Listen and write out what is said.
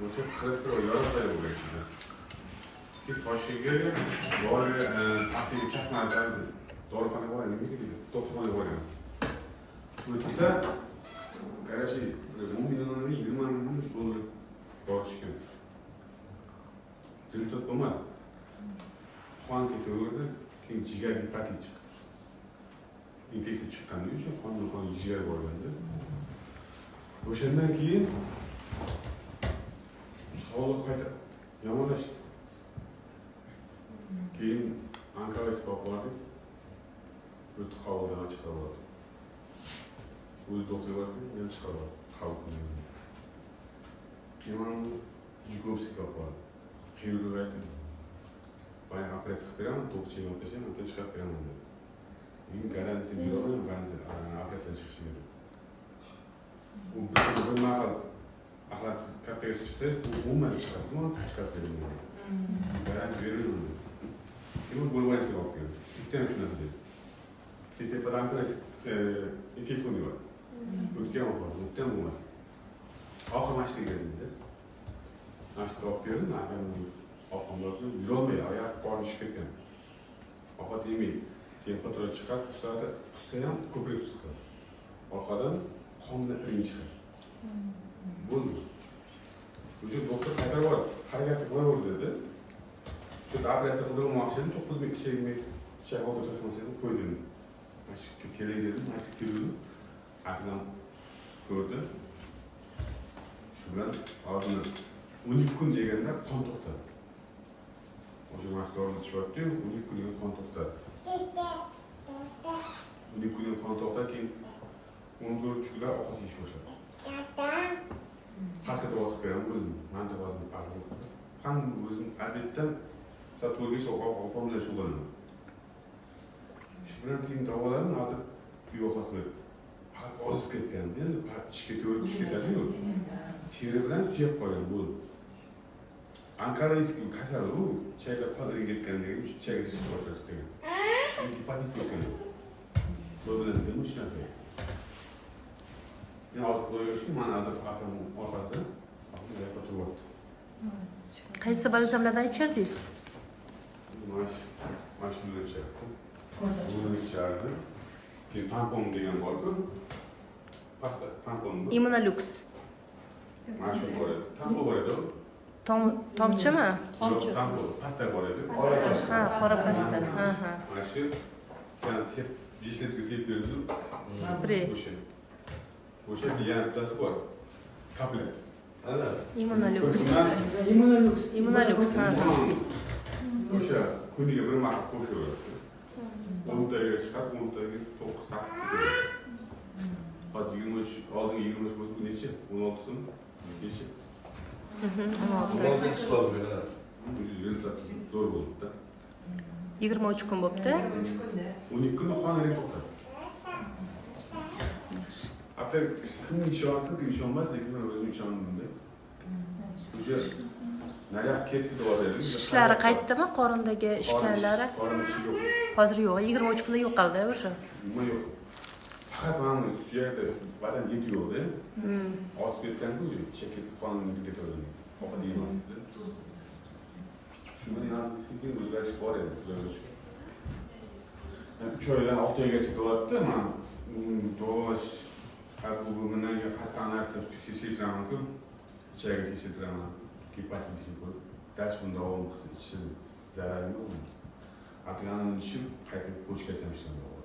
o'sha qilib yorqay bo'lgan. Ki Toshkentga bor taqiy kasnardan dorixona bor, nima deydi? Doktorxona bor. O'tda qarashing, 10 milliondan 20 million dollar borishgan. Rezultat bo'lmadi. Qon ketaverdi, keyin jigar gepatit chiqdi. Infeksiya chiqqandan uchun qon jigar bo'lganda. O'shandan keyin sog'liq qayta yomonlashdi. Keyin onkologga bordik. O'tib qoldi, chiqib oldi. O'z doktorlarga men chiqib oldi. Xalqning. Keyin Jukobskiga bordi. Xirurg aytdi. Bayağı operatsiya qilib beraman, to'qchiga olib tashlab, o'tib chiqarib beraman dedi. Men garantiya beraman, ba'zi operatsiya chiqishini dedi. U bir mahal axlat kattaga chiqsa, u umuman chiqasmi, chiqarib beraman. Garantiya beraman. Keyin bo'lmaysa olib keldi. Ikkita shunaqa dedi. Tepadan infeksiya bor. O'tgan bor, o'tgan bo'lmadi. Oxir mashinaga keldi. Mashinaga olib keldim, oqimlarni yurolmay, oyoq qorni ishib ketgan. Ovqat yemay, temperatura chiqib, qussa ham ko'prik chiqdi. Orqadan qonda irin chiqdi. Bo'ldi. O'sha doktor qaytarib bordi. Harakat qilaver dedi. Shu operatsiya qildirmoqchi edim, 9 ming kishi chayqovga tashlamasam qo'ydim. Mashqqa kerak dedim, mashqqa keldim. Aqlam ko'rdi. Shu bilan oldin 12 kun deganda qon to'xtadi. O'sha mashqlarni ichibdi, 12 kunga qon to'xtadi. 12 kunga qon to'xtadi, keyin 14 kunlar ovqat yeyish boshladi. Haqiqat vaqt beraman o'zim, mantavazim aql. Ham o'zim adetdan soat 4gacha ovqat bilan shug'ullanaman. Shu bilan keyin davolarni hozir yo'qot qilib, ozib ketgan, endi ichga to'lib ketadi-yu. Teri bilan suyab qolgan bo'ldi. Onkologik kasal u, chayga qadriga ketgandan keyin chayga chiqib boshlash degan. Gepatit bo'lgan. Bu bilan nima ish narsa? Men hozir qo'yishim, mana hozir aqlim orqasida aqlim turibdi. Qaysi balzamlardan ichirdingiz? Mashinalar ichardim. Buni ichardim. Keyin tampon degan bor-ku. Pasta tampon. Immunolux. Mashu bor edi. Tampon bor edi. Tomchimi? Tomchi. Tampon, pasta bor edi. Ha, qora pasta. Ha. Mana shu yana sep, 5 litrga sep berdi. Sprey. O'sha yana bittasi bor. Kaplar. Ana. Immunolux. Immunolux. Ha. O'sha kuniga bir marta qo'shaveradi. 10 taga chiqib, 10 taga 9 soat ketadi. Hozir 23, oldin 23 bo'lsa bu necha? 16 so'm. Necha? 16 so'm bo'ladi. Bu rezultat zo'r bo'ldi-da. 23 kun bo'pti. 12 kun qonga to'xtadi. Hatta kim ishonsa, kim ishonmas, lekin men o'zim ishondim-da. O'sha naryoq ketdi deb Shishlari qaytdimi? Qorindagi ishkanlari? Qorinda ishi yo'q. Hozir yo'q. 23 kunda yo'qoldi o'sha. Nima yo'q. Faqat mana suyakda badan yeti yo'q-da. Ozib ketgan-ku, chekib qonini ketadi. Ovqat yemasdi. Shundan yana o'zgarish bor edi, o'zgarish. 3 oydan 6 oygacha bo'lyapti, mana dolash bu bundan qattiq narsa tekshirishraman-ku. Ichagi tekshirtiraman. Gepatit ishi bor. Dash bunda davom qilsa ichi zarar yo'qmi? Atganini ishib qaytib ko'chga ham ishlamadi.